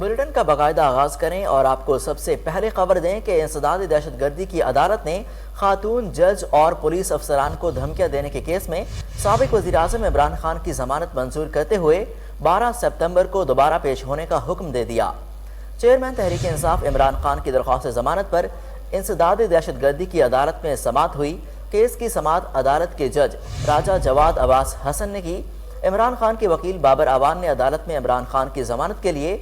Bulletin کا باقاعدہ آغاز کریں اور آپ کو سب سے پہلے خبر دیں کہ انسداد دہشت گردی کی عدالت نے خاتون جج اور پولیس افسران کو دھمکیاں دینے کے کیس میں سابق وزیر اعظم عمران خان کی ضمانت منظور کرتے ہوئے 12 ستمبر کو دوبارہ پیش ہونے کا حکم دے دیا۔ چیئرمین تحریک انصاف عمران خان کی درخواست ضمانت پر انسداد دہشت گردی کی عدالت میں سماعت ہوئی۔ کیس کی سماعت عدالت کے جج راجہ جواد عباس حسن نے کی۔ عمران خان کے وکیل بابر اعوان نے عدالت میں عمران خان کی ضمانت کے لیے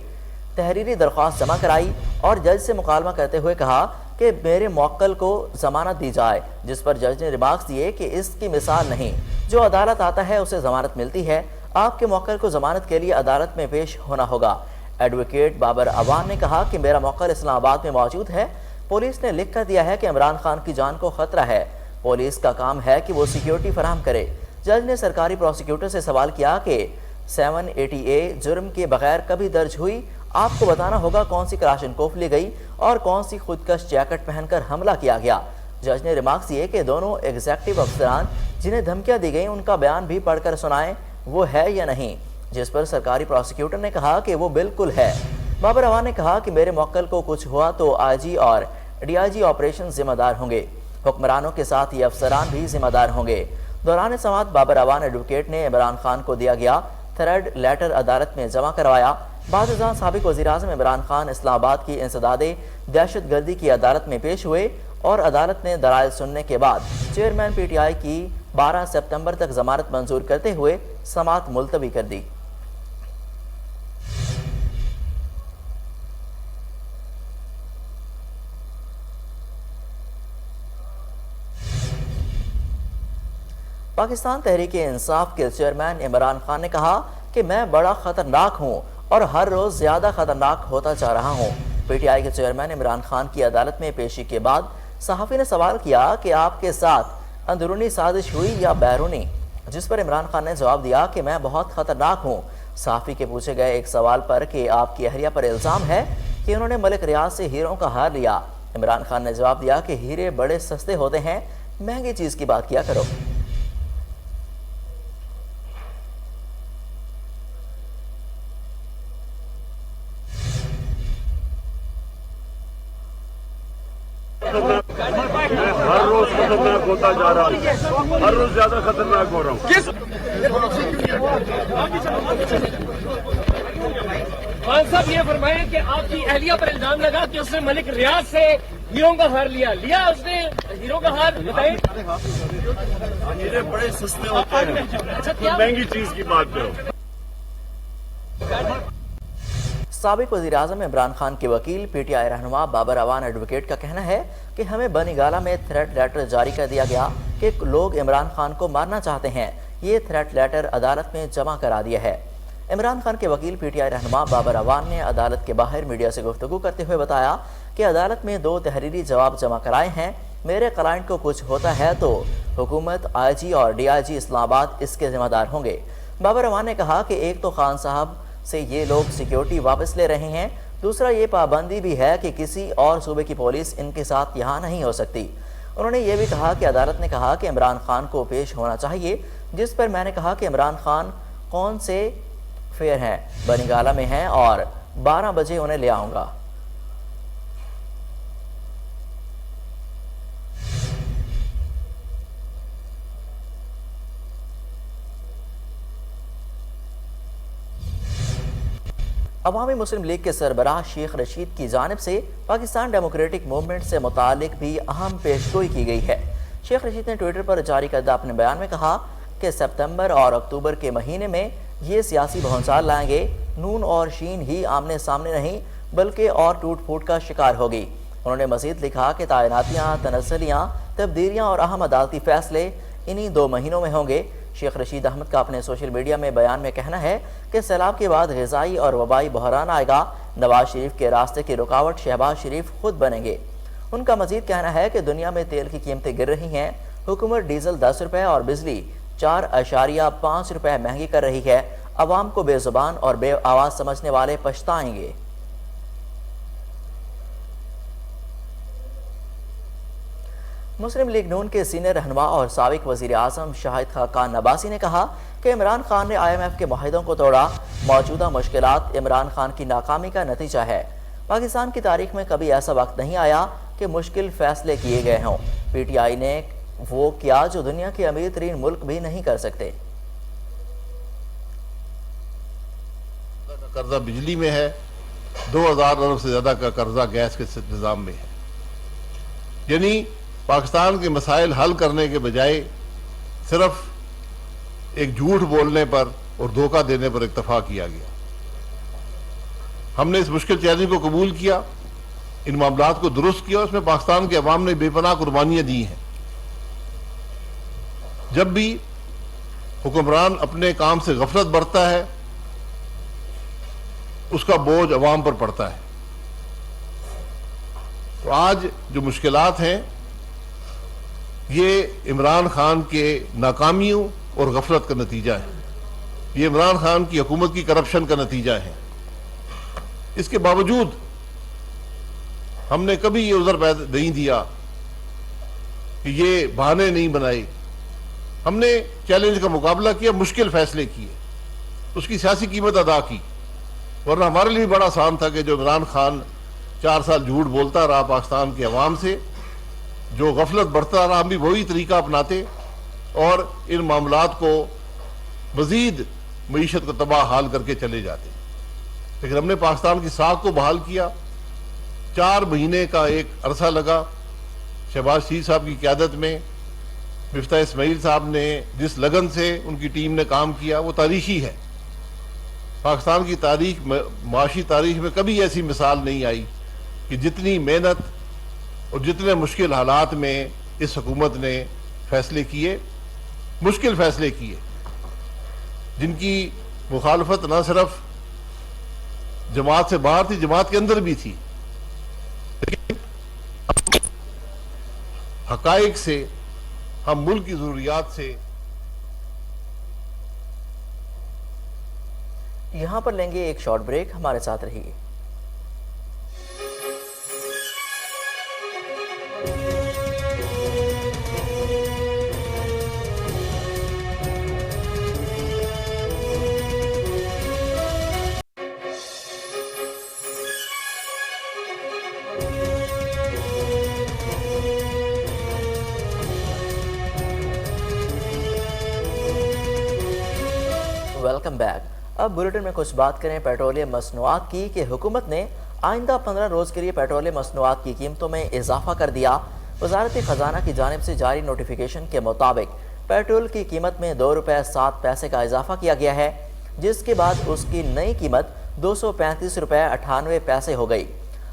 تحریری درخواست جمع کرائی اور جج سے مکالمہ کرتے ہوئے کہا کہ میرے موکل کو ضمانت دی جائے، جس پر جج نے ریمارکس دیے کہ اس کی مثال نہیں، جو عدالت آتا ہے اسے ضمانت ملتی ہے، آپ کے موکل کو ضمانت کے لیے عدالت میں پیش ہونا ہوگا۔ ایڈوکیٹ بابر اعوان نے کہا کہ میرا موکل اسلام آباد میں موجود ہے، پولیس نے لکھ کر دیا ہے کہ عمران خان کی جان کو خطرہ ہے، پولیس کا کام ہے کہ وہ سیکیورٹی فراہم کرے۔ جج نے سرکاری پروسیکیوٹر سے سوال کیا کہ 780A جرم کے بغیر کبھی درج ہوئی؟ آپ کو بتانا ہوگا کون سی کلاشنکوف لی گئی اور کون سی خودکش جیکٹ پہن کر حملہ کیا گیا۔ جج نے ریمارکس دیے کہ دونوں ایگزیکٹو افسران جنہیں دھمکیاں دی گئیں ان کا بیان بھی پڑھ کر سنائیں، وہ ہے یا نہیں، جس پر سرکاری پروسیکیوٹر نے کہا کہ وہ بالکل ہے۔ بابر اعوان نے کہا کہ میرے موکل کو کچھ ہوا تو IG اور DIG آپریشن ذمہ دار ہوں گے، حکمرانوں کے ساتھ یہ افسران بھی ذمہ دار ہوں گے۔ دوران سماعت بابر اعوان ایڈوکیٹ نے عمران خان کو دیا گیا تھرڈ لیٹر عدالت میں جمع کروایا۔ بعد ازاں سابق وزیر اعظم عمران خان اسلام آباد کی انسداد دہشت گردی کی عدالت میں پیش ہوئے اور عدالت نے دلائل سننے کے بعد چیئرمین PTI کی 12 ستمبر تک ضمانت منظور کرتے ہوئے سماعت ملتوی کر دی۔ پاکستان تحریک انصاف کے چیئرمین عمران خان نے کہا کہ میں بڑا خطرناک ہوں اور ہر روز زیادہ خطرناک ہوتا جا رہا ہوں۔ PTI کے چیئرمین عمران خان کی عدالت میں پیشی کے بعد صحافی نے سوال کیا کہ آپ کے ساتھ اندرونی سازش ہوئی یا بیرونی، جس پر عمران خان نے جواب دیا کہ میں بہت خطرناک ہوں۔ صحافی کے پوچھے گئے ایک سوال پر کہ آپ کی اہلیہ پر الزام ہے کہ انہوں نے ملک ریاض سے ہیروں کا ہار لیا، عمران خان نے جواب دیا کہ ہیرے بڑے سستے ہوتے ہیں، مہنگی چیز کی بات کیا کرو۔ ہر روز خطرناک ہوتا جا رہا ہوں، ہر روز زیادہ خطرناک ہو رہا ہوں۔ خان صاحب یہ فرمائیں کہ آپ کی اہلیہ پر الزام لگا کہ اس نے ملک ریاض سے ہیروں کا ہار لیا اس نے ہیروں کا ہار بتائیں۔ ہیرے بڑے سستے ہوتے ہیں، مہنگی چیز کی بات کرو۔ سابق وزیر اعظم عمران خان کے وکیل PTI رہنما بابر اعوان ایڈوکیٹ کا کہنا ہے کہ ہمیں بنی گالہ میں تھریٹ لیٹر جاری کر دیا گیا کہ لوگ عمران خان کو مارنا چاہتے ہیں، یہ تھریٹ لیٹر عدالت میں جمع کرا دیا ہے۔ عمران خان کے وکیل PTI رہنما بابر اعوان نے عدالت کے باہر میڈیا سے گفتگو کرتے ہوئے بتایا کہ عدالت میں 2 تحریری جواب جمع کرائے ہیں، میرے کلائنٹ کو کچھ ہوتا ہے تو حکومت IG اور DIG اسلام آباد اس کے ذمہ دار ہوں گے۔ بابر اعوان نے کہا کہ ایک تو خان صاحب سے یہ لوگ سیکیورٹی واپس لے رہے ہیں، دوسرا یہ پابندی بھی ہے کہ کسی اور صوبے کی پولیس ان کے ساتھ یہاں نہیں ہو سکتی۔ انہوں نے یہ بھی کہا کہ عدالت نے کہا کہ عمران خان کو پیش ہونا چاہیے، جس پر میں نے کہا کہ عمران خان کون سے فیئر ہیں، بنی گالہ میں ہیں اور 12 بجے انہیں لے آؤں گا۔ عوامی مسلم لیگ کے سربراہ شیخ رشید کی جانب سے پاکستان ڈیموکریٹک موومنٹ سے متعلق بھی اہم پیشگوئی کی گئی ہے۔ شیخ رشید نے ٹویٹر پر جاری کردہ اپنے بیان میں کہا کہ ستمبر اور اکتوبر کے مہینے میں یہ سیاسی بھونچال لائیں گے، نون اور شین ہی آمنے سامنے نہیں بلکہ اور ٹوٹ پھوٹ کا شکار ہوگی۔ انہوں نے مزید لکھا کہ تعیناتیاں، تنزلیاں، تبدیلیاں اور اہم عدالتی فیصلے انہی 2 مہینوں میں ہوں گے۔ شیخ رشید احمد کا اپنے سوشل میڈیا میں بیان میں کہنا ہے کہ سیلاب کے بعد غذائی اور وبائی بحران آئے گا، نواز شریف کے راستے کی رکاوٹ شہباز شریف خود بنیں گے۔ ان کا مزید کہنا ہے کہ دنیا میں تیل کی قیمتیں گر رہی ہیں، حکومت ڈیزل 10 روپے اور بجلی 4.5 روپے مہنگی کر رہی ہے، عوام کو بے زبان اور بے آواز سمجھنے والے پچھتائیں گے۔ مسلم لیگ نون کے سینئر رہنما اور سابق وزیر اعظم شاہد خاقان عباسی نے کہا کہ عمران خان نے IMF کے معاہدوں کو توڑا، موجودہ مشکلات عمران خان کی ناکامی کا نتیجہ ہے۔ پاکستان کی تاریخ میں کبھی ایسا وقت نہیں آیا کہ مشکل فیصلے کیے گئے ہوں۔ PTI نے وہ کیا جو دنیا کے امیر ترین ملک بھی نہیں کر سکتے۔ قرضہ بجلی میں ہے، 2000 ارب سے زیادہ کا قرضہ گیس کے نظام میں ہے۔ یعنی پاکستان کے مسائل حل کرنے کے بجائے صرف ایک جھوٹ بولنے پر اور دھوکہ دینے پر اکتفا کیا گیا۔ ہم نے اس مشکل چیلنج کو قبول کیا، ان معاملات کو درست کیا، اس میں پاکستان کے عوام نے بے پناہ قربانیاں دی ہیں۔ جب بھی حکمران اپنے کام سے غفلت برتتا ہے، اس کا بوجھ عوام پر پڑتا ہے۔ تو آج جو مشکلات ہیں یہ عمران خان کے ناکامیوں اور غفلت کا نتیجہ ہے، یہ عمران خان کی حکومت کی کرپشن کا نتیجہ ہے۔ اس کے باوجود ہم نے کبھی یہ عذر نہیں دیا کہ یہ بہانے نہیں بنائے۔ ہم نے چیلنج کا مقابلہ کیا، مشکل فیصلے کیے، اس کی سیاسی قیمت ادا کی، ورنہ ہمارے لیے بڑا آسان تھا کہ جو عمران خان 4 سال جھوٹ بولتا رہا پاکستان کے عوام سے، جو غفلت برتتا رہا، ہم بھی وہی طریقہ اپناتے اور ان معاملات کو مزید معیشت کو تباہ حال کر کے چلے جاتے۔ لیکن ہم نے پاکستان کی ساکھ کو بحال کیا۔ 4 مہینے کا ایک عرصہ لگا، شہباز شریف صاحب کی قیادت میں مفتاح اسماعیل صاحب نے جس لگن سے ان کی ٹیم نے کام کیا وہ تاریخی ہے۔ پاکستان کی تاریخ، معاشی تاریخ میں کبھی ایسی مثال نہیں آئی کہ جتنی محنت اور جتنے مشکل حالات میں اس حکومت نے فیصلے کیے، مشکل فیصلے کیے، جن کی مخالفت نہ صرف جماعت سے باہر تھی، جماعت کے اندر بھی تھی، لیکن حقائق سے، ہم ملک کی ضروریات سے۔ یہاں پر لیں گے ایک شارٹ بریک، ہمارے ساتھ رہیے۔ Welcome back. اب بلیٹن میں کچھ بات کریں پیٹرولیم مصنوعات کی کہ حکومت نے آئندہ 15 روز کے لیے پیٹرولیم مصنوعات کی قیمتوں میں اضافہ کر دیا۔ وزارت خزانہ کی جانب سے جاری نوٹیفیکیشن کے مطابق پیٹرول کی قیمت میں 2 روپے 7 پیسے کا اضافہ کیا گیا ہے، جس کے بعد اس کی نئی قیمت 235 روپے 98 پیسے ہو گئی۔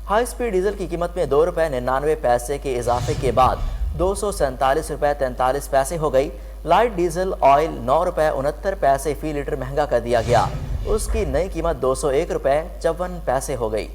ہائی سپیڈ ڈیزل کی قیمت میں 2 روپے 99 پیسے کے اضافے کے بعد 247 روپے 43 پیسے ہو گئی۔ لائٹ ڈیزل آئل 9 روپے 69 پیسے فی لیٹر مہنگا کر دیا گیا، اس کی نئی قیمت 201 روپے 54 پیسے ہو گئی۔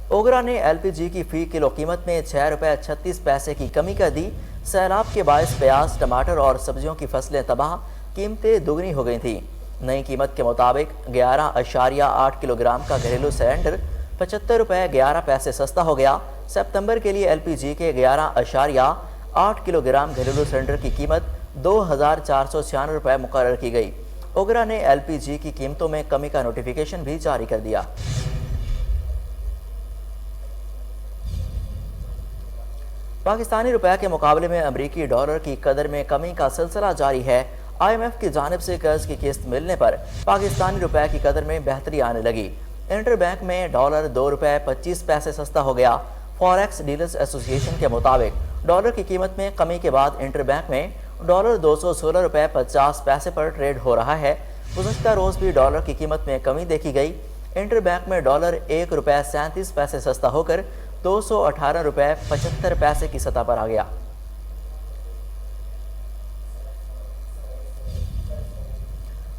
اوگرا نے LPG کی فی کلو قیمت میں 6 روپے 36 پیسے کی کمی کر دی۔ سیلاب کے باعث پیاز، ٹماٹر اور سبزیوں کی فصلیں تباہ، قیمتیں دگنی ہو گئی تھیں۔ نئی قیمت کے مطابق 11.8 کلو گرام کا گھریلو سلنڈر 75 روپے 11 پیسے سستا ہو گیا۔ سپتمبر کے لیے LPG کے 11.8 کلو گرام گھریلو سلنڈر کی قیمت 2496 روپے مقرر کی گئی۔ اوگرا نے LPG کی قیمتوں میں کمی کا نوٹیفیکیشن بھی جاری کر دیا۔ پاکستانی روپے کے مقابلے میں امریکی ڈالر کی قدر میں کمی کا سلسلہ جاری ہے۔ IMF کی جانب سے قرض کی قسط ملنے پر پاکستانی روپے کی قدر میں بہتری آنے لگی۔ انٹر بینک میں ڈالر 2 روپے 25 پیسے سستا ہو گیا۔ فوریکس ڈیلرز ایسوسی ایشن کے مطابق ڈالر کی قیمت میں کمی کے بعد انٹر بینک میں ڈالر 216 روپے 50 پیسے پر ٹریڈ ہو رہا ہے۔ گزشتہ روز بھی ڈالر کی قیمت میں کمی دیکھی گئی۔ انٹر بینک میں ڈالر 1 روپے 37 پیسے سستا ہو کر 218 روپے 75 پیسے کی سطح پر آ گیا۔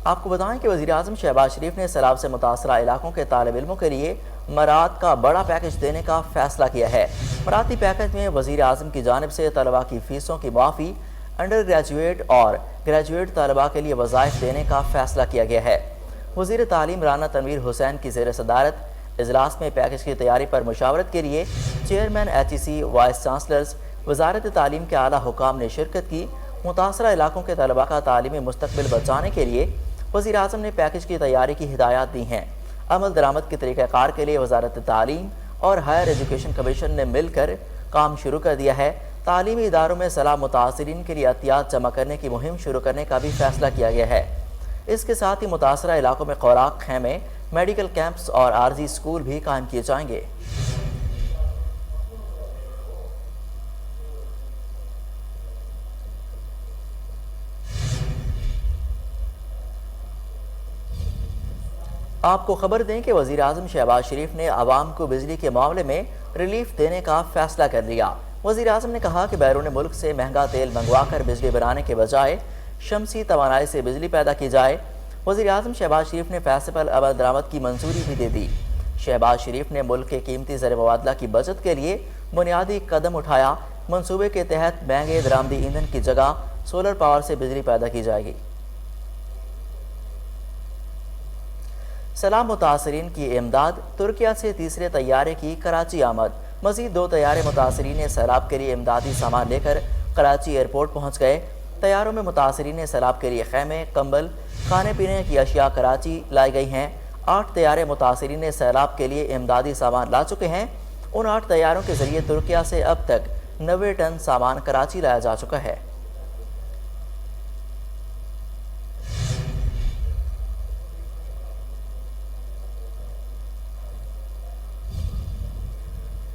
آپ کو بتائیں کہ وزیر اعظم شہباز شریف نے سیلاب سے متاثرہ علاقوں کے طالب علموں کے لیے مراد کا بڑا پیکج دینے کا فیصلہ کیا ہے۔ مراعاتی پیکج میں وزیر اعظم کی جانب سے طلباء کی فیسوں کی معافی، انڈر گریجویٹ اور گریجویٹ طلباء کے لیے وظائف دینے کا فیصلہ کیا گیا ہے۔ وزیر تعلیم رانا تنویر حسین کی زیر صدارت اجلاس میں پیکج کی تیاری پر مشاورت کے لیے چیئرمین HEC، وائس چانسلرز، وزارت تعلیم کے اعلیٰ حکام نے شرکت کی۔ متاثرہ علاقوں کے طلباء کا تعلیمی مستقبل بچانے کے لیے وزیر اعظم نے پیکج کی تیاری کی ہدایات دی ہیں۔ عمل درآمد کے طریقہ کار کے لیے وزارت تعلیم اور ہائر ایجوکیشن کمیشن نے مل کر کام شروع کر دیا ہے۔ تعلیمی اداروں میں سیلاب متاثرین کے لیے عطیات جمع کرنے کی مہم شروع کرنے کا بھی فیصلہ کیا گیا ہے۔ اس کے ساتھ ہی متاثرہ علاقوں میں خوراک خیمے، میڈیکل کیمپس اور عارضی اسکول بھی قائم کیے جائیں گے۔ آپ کو خبر دیں کہ وزیر اعظم شہباز شریف نے عوام کو بجلی کے معاملے میں ریلیف دینے کا فیصلہ کر لیا۔ وزیر اعظم نے کہا کہ بیرون ملک سے مہنگا تیل منگوا کر بجلی بنانے کے بجائے شمسی توانائی سے بجلی پیدا کی جائے۔ وزیر اعظم شہباز شریف نے فیصلے پر عمل درآمد کی منظوری بھی دے دی۔ شہباز شریف نے ملک کے قیمتی زر مبادلہ کی بچت کے لیے بنیادی قدم اٹھایا۔ منصوبے کے تحت مہنگے درآمدی ایندھن کی جگہ سولر پاور سے بجلی پیدا کی جائے گی۔ سیلاب متاثرین کی امداد، ترکیہ سے تیسرے طیارے کی کراچی آمد۔ مزید 2 طیارے متاثرین سیلاب کے لیے امدادی سامان لے کر کراچی ایئرپورٹ پہنچ گئے۔ طیاروں میں متاثرین سیلاب کے لیے خیمے، کمبل، کھانے پینے کی اشیاء کراچی لائی گئی ہیں۔ 8 طیارے متاثرین سیلاب کے لیے امدادی سامان لا چکے ہیں۔ ان 8 طیاروں کے ذریعے ترکیہ سے اب تک 90 ٹن سامان کراچی لایا جا چکا ہے۔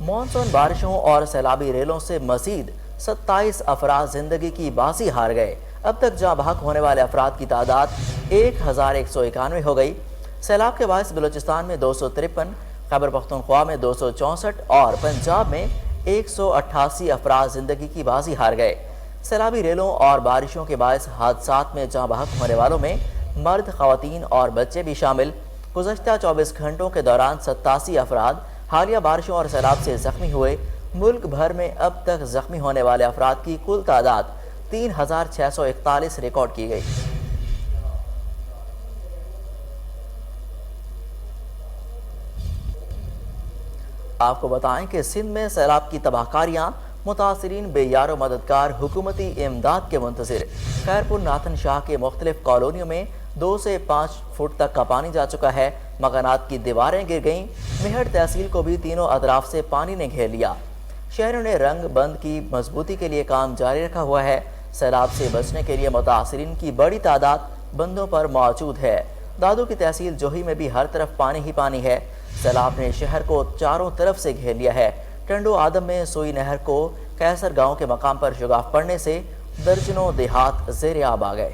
مانسون بارشوں اور سیلابی ریلوں سے مزید 27 افراد زندگی کی بازی ہار گئے۔ اب تک جاں بحق ہونے والے افراد کی تعداد 1191 ہو گئی۔ سیلاب کے باعث بلوچستان میں 253، خیبر پختونخوا میں 264 اور پنجاب میں 188 افراد زندگی کی بازی ہار گئے۔ سیلابی ریلوں اور بارشوں کے باعث حادثات میں جاں بحق ہونے والوں میں مرد، خواتین اور بچے بھی شامل۔ گزشتہ 24 گھنٹوں کے دوران 87 افراد حالیہ بارشوں اور سیلاب سے زخمی ہوئے۔ ملک بھر میں اب تک زخمی ہونے والے افراد کی کل تعداد 3641 ریکارڈ کی گئی۔ آپ کو بتائیں کہ سندھ میں سیلاب کی تباہ کاریاں، متاثرین بے یار و مددگار حکومتی امداد کے منتظر۔ خیرپور ناتھن شاہ کے مختلف کالونیوں میں 2 سے 5 فٹ تک کا پانی جا چکا ہے۔ مکانات کی دیواریں گر گئیں۔ مہر تحصیل کو بھی تینوں اطراف سے پانی نے گھیر لیا۔ شہروں نے رنگ بند کی مضبوطی کے لیے کام جاری رکھا ہوا ہے۔ سیلاب سے بچنے کے لیے متاثرین کی بڑی تعداد بندوں پر موجود ہے۔ دادو کی تحصیل جوہی میں بھی ہر طرف پانی ہی پانی ہے۔ سیلاب نے شہر کو چاروں طرف سے گھیر لیا ہے۔ ٹنڈو آدم میں سوئی نہر کو کیسر گاؤں کے مقام پر شگاف پڑنے سے درجنوں دیہات زیر آب آ گئے۔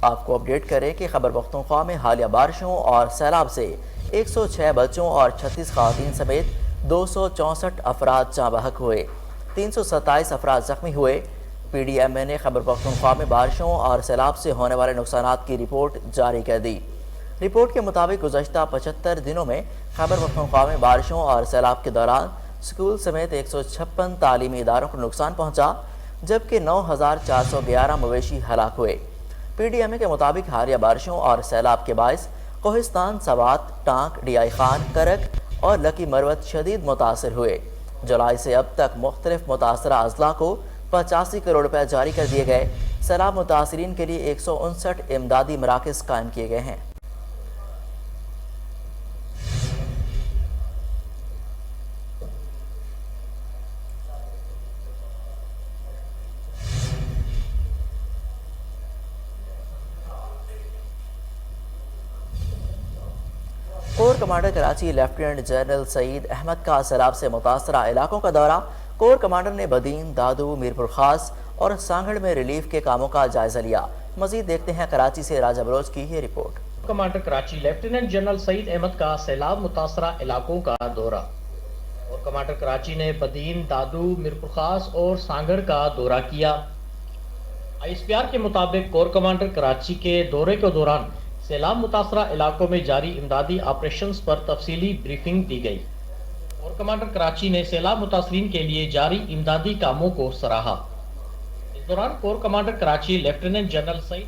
آپ کو اپڈیٹ کریں کہ خیبر پختونخوا میں حالیہ بارشوں اور سیلاب سے 106 بچوں اور 36 خواتین سمیت 264 افراد جاں بحق ہوئے، 327 افراد زخمی ہوئے۔ PDMA نے خیبر پختونخوا میں بارشوں اور سیلاب سے ہونے والے نقصانات کی رپورٹ جاری کر دی۔ رپورٹ کے مطابق گزشتہ 75 دنوں میں خیبر پختونخوا میں بارشوں اور سیلاب کے دوران اسکول سمیت 156 تعلیمی اداروں کو نقصان پہنچا، جبکہ 9411 مویشی ہلاک ہوئے۔ PDMA کے مطابق حالیہ بارشوں اور سیلاب کے باعث کوہستان، سوات، ٹانک، ڈی خان، کرک اور لکی مروت شدید متاثر ہوئے۔ جولائی سے اب تک مختلف متاثرہ اضلاع کو 85 کروڑ روپے جاری کر دیے گئے۔ سیلاب متاثرین کے لیے 159 امدادی مراکز قائم کیے گئے ہیں۔ Corps commander Karachi lieutenant general Saeed Ahmed کا سیلاب سے متاثرہ علاقوں کا دورہ۔ کور کمانڈر نے بدین، دادو، میرپور خاص اور سانگھڑ میں ریلیف کے کاموں کا جائزہ لیا۔ مزید دیکھتے ہیں کراچی سے راجہ بلوچ کی یہ report. Commander Karachi lieutenant general Saeed Ahmed کا سیلاب متاثرہ علاقوں کا دورہ۔ اور کمانڈر کراچی نے بدین، دادو، میرپور خاص اور سانگھڑ کا دورہ کیا۔ ISPR کے مطابق کور کمانڈر کراچی کے دورے کے دوران سیلاب متاثرہ علاقوں میں جاری امدادی آپریشنز پر تفصیلی بریفنگ دی گئی۔ اور کمانڈر کراچی نے سیلاب متاثرین کے لیے جاری امدادی کاموں کو سراہا۔ اس دوران corps commander Karachi lieutenant general Saeed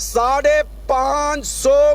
550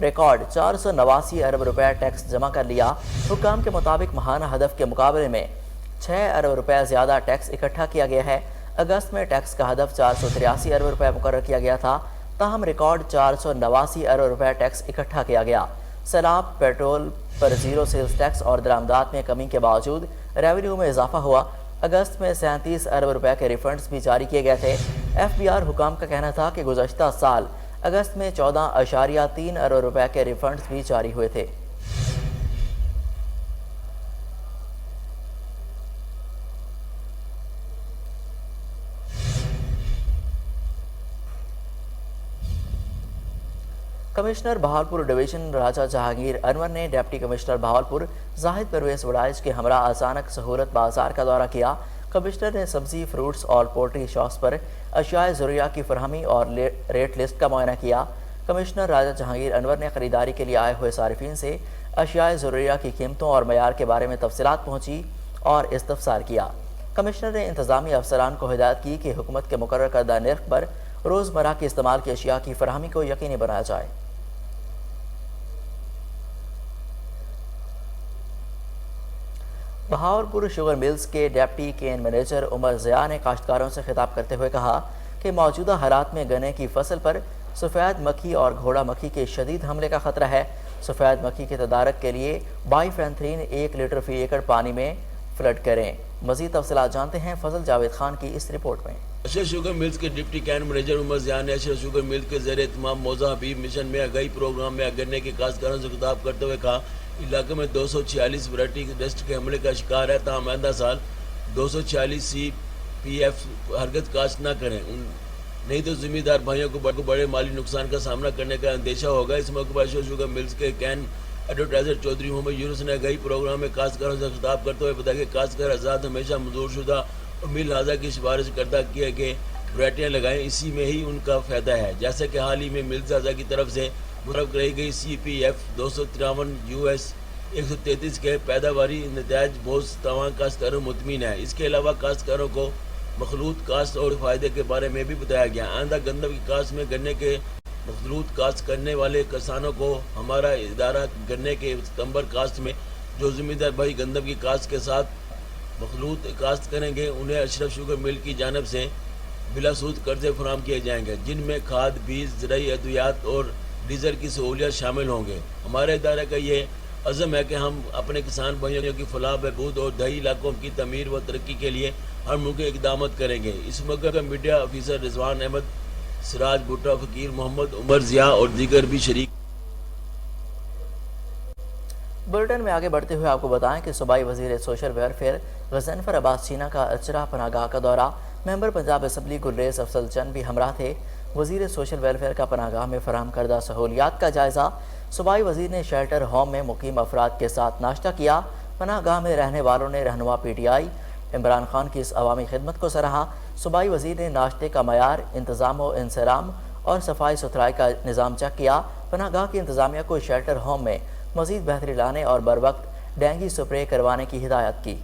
record 489 ارب روپے ٹیکس جمع کر لیا۔ حکام کے مطابق ماہانہ ہدف کے مقابلے میں 6 ارب روپے زیادہ ٹیکس اکٹھا کیا گیا ہے۔ اگست میں ٹیکس کا ہدف 483 ارب روپے مقرر کیا گیا تھا، تاہم ریکارڈ 489 ارب روپے ٹیکس اکٹھا کیا گیا۔ سیلاب، پیٹرول پر زیرو سیلز ٹیکس اور درآمدات میں کمی کے باوجود ریونیو میں اضافہ ہوا۔ اگست میں 37 ارب روپے کے ریفنڈز بھی جاری کیے گئے تھے۔ ایف بی آر حکام کا کہنا تھا کہ گزشتہ سال اگست میں 14.3 ارب روپے کے ریفنڈز بھی جاری ہوئے تھے۔ کمشنر بہاولپور ڈویژن راجہ جہانگیر انور نے ڈپٹی کمشنر بہاولپور زاہد پرویز وڑائچ کے ہمراہ اچانک سہولت بازار کا دورہ کیا۔ کمشنر نے سبزی، فروٹس اور پولٹری شاپس پر اشیاء ضروریہ کی فراہمی اور ریٹ لسٹ کا معائنہ کیا۔ کمشنر راجہ جہانگیر انور نے خریداری کے لیے آئے ہوئے صارفین سے اشیاء ضروریہ کی قیمتوں اور معیار کے بارے میں تفصیلات پہنچی اور استفسار کیا۔ کمشنر نے انتظامی افسران کو ہدایت کی کہ حکومت کے مقرر کردہ نرخ پر روزمرہ کے استعمال کی اشیاء کی فراہمی کو یقینی بنایا جائے۔ بہاولپور شوگر ملز کے ڈپٹی کین مینیجر عمر ضیاء نے کاشتکاروں سے خطاب کرتے ہوئے کہا کہ موجودہ حالات میں گنے کی فصل پر سفید مکھی اور گھوڑا مکھی کے شدید حملے کا خطرہ ہے۔ سفید مکھی کے تدارک کے لیے بائیفینتھرین 1 لیٹر فی ایکڑ پانی میں فلڈ کریں۔ مزید تفصیلات جانتے ہیں فضل جاوید خان کی اس رپورٹ میں۔ اشرف شوگر ملز کے ڈپٹی کین مینیجر عمر ضیاء نے اشرف شوگر ملز کے زیر اہتمام موضع حبیب مشن میں آگاہی پروگرام میں گنے کے کاشتکاروں سے خطاب کرتے ہوئے کہا علاقے میں 246 ورائٹی ڈسٹ کے حملے کا شکار ہے، تاہم آئندہ سال 246 سی پی ایف ہرگز کاشت نہ کریں، نہیں تو زمیندار بھائیوں کو بڑے مالی نقصان کا سامنا کرنے کا اندیشہ ہوگا۔ اس موقع پر اشرف شوگر ملز کے کین ایڈورٹائزر چودھری محمد یونس نے آگاہی پروگرام میں کاشتکاروں سے خطاب کرتے ہوئے بتایا کہ کاشتکار آزاد ہمیشہ منظور شدہ اور مل حاضہ کی سفارش کردہ کیے گئے ورائٹیاں لگائیں، اسی میں ہی ان کا فائدہ ہے۔ جیسا کہ حال ہی میں ملز حاضہ کی طرف سے مرتب کرائی گئی سی پی ایف 253 US 133 کے پیداواری نتائج بہت تمام کاشتکاروں مطمئن ہے۔ اس کے علاوہ کاشتکاروں کو مخلوط کاشت اور فائدے کے بارے میں بھی بتایا گیا۔ آئندہ گندم کی کاشت میں گنے کے مخلوط کاشت کرنے والے کسانوں کو ہمارا ادارہ گنے کے ستمبر کاشت میں جو زمیندار بھائی گندم کی کاشت کے ساتھ مخلوط کاشت کریں گے انہیں اشرف شوگر مل کی جانب سے بلا سود قرضے فراہم کیے جائیں گے، جن میں کھاد، بیج، زرعی ادویات اور ڈیزل کی سہولیات شامل ہوں گے۔ ہمارے ادارے کا یہ عزم ہے کہ ہم اپنے کسان بھائیوں کی فلاح بہبود اور دیہی علاقوں کی تعمیر و ترقی کے لیے ہر ممکن اقدامات کریں گے۔ اس موقع پر میڈیا آفیسر رضوان احمد، سراج بھٹا، فقیر محمد، عمر ضیاء اور دیگر بھی شریک۔ بلٹن میں آگے بڑھتے ہوئے آپ کو بتائیں کہ صوبائی وزیر سوشل ویلفیئر غضنفر عباس چینا کا اچرا پناہ گاہ کا دورہ، ممبر پنجاب اسمبلی گلریز افضل چند بھی ہمراہ تھے۔ وزیر سوشل ویلفیئر کا پناہ گاہ میں فراہم کردہ سہولیات کا جائزہ۔ صوبائی وزیر نے شیلٹر ہوم میں مقیم افراد کے ساتھ ناشتہ کیا۔ پناہ گاہ میں رہنے والوں نے رہنما P T I Imran Khan کی اس عوامی خدمت کو سراہا۔ صوبائی وزیر نے ناشتے کا معیار، انتظام و انصرام اور صفائی ستھرائی کا نظام چیک کیا۔ پناہ گاہ کی انتظامیہ کو شیلٹر ہوم میں مزید بہتری لانے اور بروقت ڈینگی سپرے کروانے کی ہدایت کی۔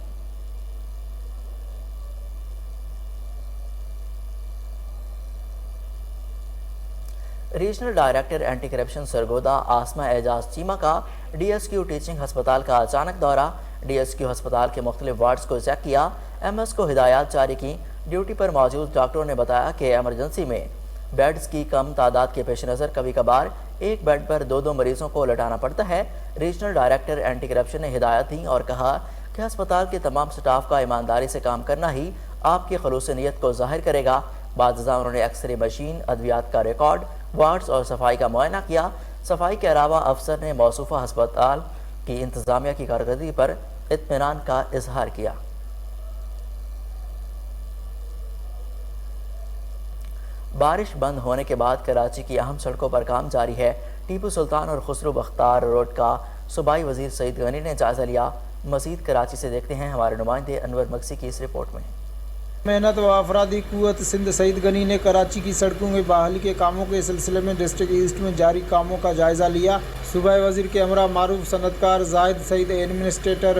Regional director anti corruption Sargodha Asma Ejaz Cheema کا ڈی ایس کیو ٹیچنگ ہسپتال کا اچانک دورہ، ڈی ایس کیو ہسپتال کے مختلف وارڈز کو چیک کیا، ایم ایس کو ہدایات جاری کی۔ ڈیوٹی پر موجود ڈاکٹروں نے بتایا کہ ایمرجنسی میں بیڈز کی کم تعداد کے پیش نظر کبھی کبھار ایک بیڈ پر 2 مریضوں کو لٹانا پڑتا ہے۔ ریجنل ڈائریکٹر اینٹی کرپشن نے ہدایت دی اور کہا کہ ہسپتال کے تمام سٹاف کا ایمانداری سے کام کرنا ہی آپ کی خلوص نیت کو ظاہر کرے گا۔ بعد ازاں انہوں نے ایکس رے مشین، ادویات کا ریکارڈ، وارڈز اور صفائی کا معائنہ کیا۔ صفائی کے علاوہ افسر نے موصوفہ ہسپتال کی انتظامیہ کی کارکردگی پر اطمینان کا اظہار کیا۔ بارش بند ہونے کے بعد کراچی کی اہم سڑکوں پر کام جاری ہے۔ ٹیپو سلطان اور خسرو بختار روڈ کا صوبائی وزیر سعید غنی نے جائزہ لیا۔ مزید کراچی سے دیکھتے ہیں ہمارے نمائندے انور مکسی کی اس رپورٹ میں۔ محنت و افرادی قوت سندھ سعید غنی نے کراچی کی سڑکوں میں بحالی کے کاموں کے سلسلے میں ڈسٹرکٹ ایسٹ میں جاری کاموں کا جائزہ لیا۔ صوبائی وزیر کے ہمراہ معروف صنعت کار زاہد سعید، ایڈمنسٹریٹر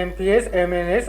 MPs MNS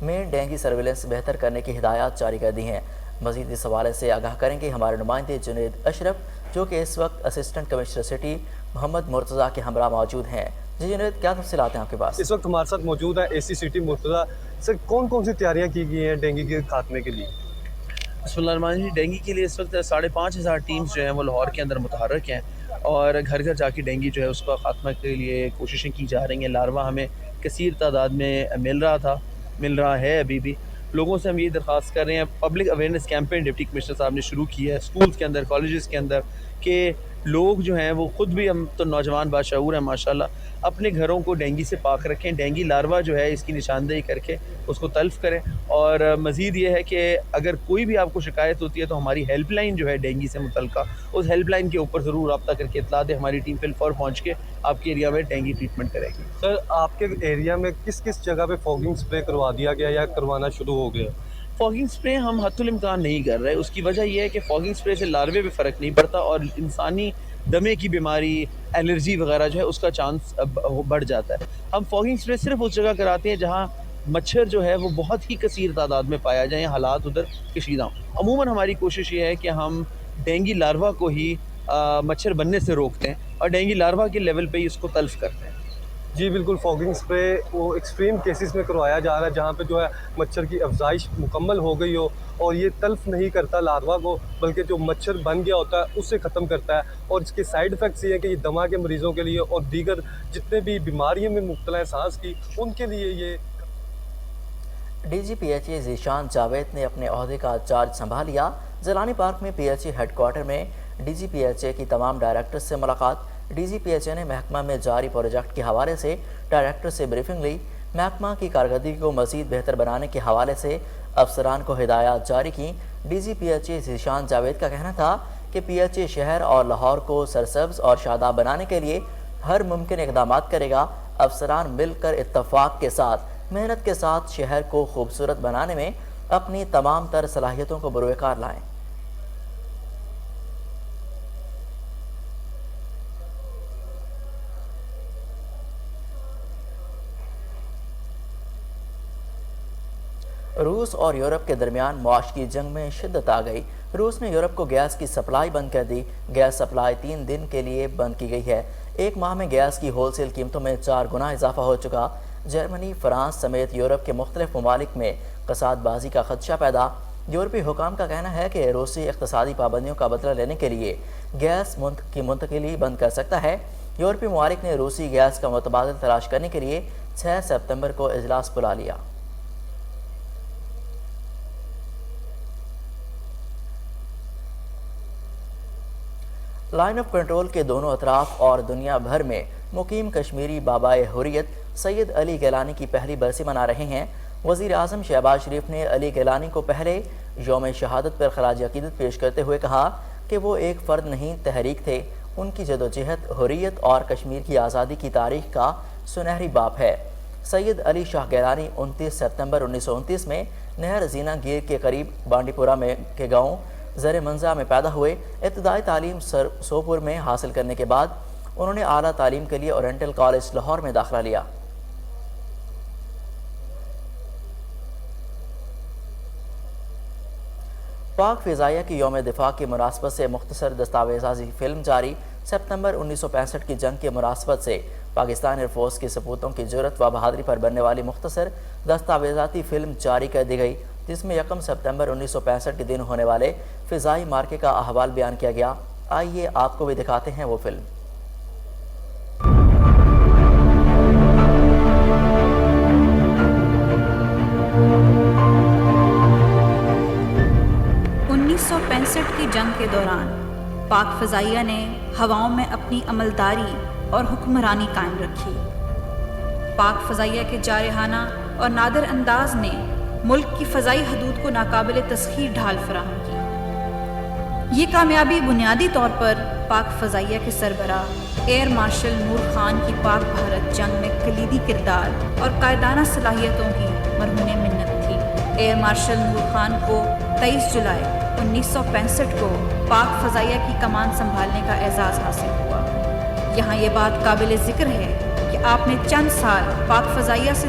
میں ڈینگی سرویلنس بہتر کرنے کی ہدایات جاری کر دی ہیں۔ مزید اس حوالے سے آگاہ کریں گے ہمارے نمائندے جنید اشرف، جو کہ اس وقت اسسٹنٹ کمشنر سٹی محمد مرتضیٰ کے ہمراہ موجود ہیں۔ جی جنید، کیا تفصیلات ہیں آپ کے پاس؟ اس وقت ہمارے ساتھ موجود ہے اے سی سٹی مرتضیٰ۔ سر، کون کون سی تیاریاں کی گئی ہیں ڈینگی کے خاتمے کے لیے؟ بسم اللہ الرحمن الرحیم۔ ڈینگی کے لیے اس وقت 5,500 ٹیمز جو ہیں وہ لاہور کے اندر متحرک ہیں اور گھر گھر جا کے ڈینگی جو ہے اس کا خاتمہ کے لیے کوششیں کی جا رہی ہیں۔ لاروا ہمیں کثیر تعداد میں مل رہا ہے ابھی بھی۔ لوگوں سے ہم یہ درخواست کر رہے ہیں، public awareness campaign deputy commissioner صاحب نے شروع کی ہے اسکولز کے اندر، کالجز کے اندر، کہ لوگ جو ہیں وہ خود بھی، ہم تو نوجوان باشعور ہیں ماشاءاللہ، اپنے گھروں کو ڈینگی سے پاک رکھیں، ڈینگی لاروا جو ہے اس کی نشاندہی کر کے اس کو تلف کریں۔ اور مزید یہ ہے کہ اگر کوئی بھی آپ کو شکایت ہوتی ہے تو ہماری ہیلپ لائن جو ہے ڈینگی سے متعلقہ، اس ہیلپ لائن کے اوپر ضرور رابطہ کر کے اطلاع دیں، ہماری ٹیم فی الفور پہنچ کے آپ کے ایریا میں ڈینگی ٹریٹمنٹ کرے گی۔ سر، آپ کے ایریا میں کس کس جگہ پہ فوگنگ سپرے کروا دیا گیا یا کروانا شروع ہو گیا؟ فوگنگ سپرے ہم حتی الامکان نہیں کر رہے، اس کی وجہ یہ ہے کہ فوگنگ سپرے سے لاروے پہ فرق نہیں پڑتا اور انسانی دمے کی بیماری، الرجی وغیرہ جو ہے اس کا چانس بڑھ جاتا ہے۔ ہم فوگنگ سپرے صرف اس جگہ کراتے ہیں جہاں مچھر جو ہے وہ بہت ہی کثیر تعداد میں پایا جائے، حالات ادھر کشیدہ ہوں۔ عموماً ہماری کوشش یہ ہے کہ ہم ڈینگی لاروا کو ہی مچھر بننے سے روکتے ہیں اور ڈینگی لاروا کے لیول پہ ہی اس کو تلف کرتے ہیں۔ جی بالکل، فوگنگ سپرے وہ ایکسٹریم کیسز میں کروایا جا رہا ہے جہاں پہ جو ہے مچھر کی افزائش مکمل ہو گئی ہو اور یہ تلف نہیں کرتا لاروا کو، بلکہ جو مچھر بن گیا ہوتا ہے اس سے ختم کرتا ہے۔ اور اس کے سائیڈ ایفیکٹس یہ ہیں کہ یہ دمہ کے مریضوں کے لیے اور دیگر جتنے بھی بیماریوں میں مبتلا ہیں سانس کی، ان کے لیے یہ۔ D G P H A Zeeshan Javed نے اپنے عہدے کا چارج سنبھال لیا۔ زیلانی پارک میں P H A head quarter میں D G P H A کی تمام ڈائریکٹرز سے ملاقات۔ ڈی جی پی ایچ اے نے محکمہ میں جاری پروجیکٹ کے حوالے سے ڈائریکٹر سے بریفنگ لی۔ محکمہ کی کارکردگی کو مزید بہتر بنانے کے حوالے سے افسران کو ہدایات جاری کی۔ D G P H A Zeeshan Javed کا کہنا تھا کہ پی ایچ اے شہر اور لاہور کو سرسبز اور شاداب بنانے کے لیے ہر ممکن اقدامات کرے گا۔ افسران مل کر اتفاق کے ساتھ، محنت کے ساتھ شہر کو خوبصورت بنانے میں اپنی تمام تر صلاحیتوں کو بروئے کار لائیں۔ روس اور یورپ کے درمیان معاش کی جنگ میں شدت آ گئی۔ روس نے یورپ کو گیس کی سپلائی بند کر دی۔ گیس سپلائی 3 دن کے لیے بند کی گئی ہے۔ ایک ماہ میں گیس کی ہول سیل قیمتوں میں 4 گنا اضافہ ہو چکا۔ جرمنی، فرانس سمیت یورپ کے مختلف ممالک میں کساد بازی کا خدشہ پیدا۔ یورپی حکام کا کہنا ہے کہ روسی اقتصادی پابندیوں کا بدلہ لینے کے لیے گیس کی منتقلی بند کر سکتا ہے۔ یورپی ممالک نے روسی گیس کا متبادل تلاش کرنے کے لیے 6 ستمبر کو اجلاس بلا لیا۔ لائن آف کنٹرول کے دونوں اطراف اور دنیا بھر میں مقیم کشمیری بابائے حریت سید علی گیلانی کی پہلی برسی منا رہے ہیں۔ وزیر اعظم شہباز شریف نے علی گیلانی کو پہلے یوم شہادت پر خراج عقیدت پیش کرتے ہوئے کہا کہ وہ ایک فرد نہیں، تحریک تھے۔ ان کی جدوجہد حریت اور کشمیر کی آزادی کی تاریخ کا سنہری باب ہے۔ سید علی شاہ گیلانی 29 ستمبر 1929 میں نہر زینہ گیر کے قریب بانڈی پورہ کے گاؤں زر منزہ میں پیدا ہوئے۔ ابتدائی تعلیم سوپور میں حاصل کرنے کے بعد انہوں نے اعلیٰ تعلیم کے لیے اورینٹل کالج لاہور میں داخلہ لیا۔ پاک فضائیہ کی یوم دفاع کی مناسبت سے مختصر دستاویزاتی فلم جاری۔ ستمبر 1965 کی جنگ کے مناسبت سے پاکستان ایئر فورس کے سپوتوں کی جرأت و بہادری پر بننے والی مختصر دستاویزاتی فلم جاری کر دی گئی، جس میں 1 ستمبر 1965 کے دن ہونے والے فضائی مارکے کا احوال بیان کیا گیا۔ آئیے آپ کو بھی دکھاتے ہیں وہ فلم۔ کی جنگ کے دوران پاک فضائیہ نے ہواؤں میں اپنی عملداری اور حکمرانی قائم رکھی۔ پاک فضائیہ کے جارحانہ اور نادر انداز نے ملک کی فضائی حدود کو ناقابل تسخیر ڈھال فراہم کی۔ یہ کامیابی بنیادی طور پر پاک فضائیہ کے سربراہ ایئر مارشل نور خان کی پاک بھارت جنگ میں کلیدی کردار اور قائدانہ صلاحیتوں کی مرہون منت تھی۔ ایئر مارشل نور خان کو 23 جولائی 1965 کو پاک فضائیہ کی کمان سنبھالنے کا اعزاز حاصل ہوا۔ یہاں یہ بات قابل ذکر ہے کہ آپ نے چند سال پاک فضائیہ سے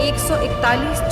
141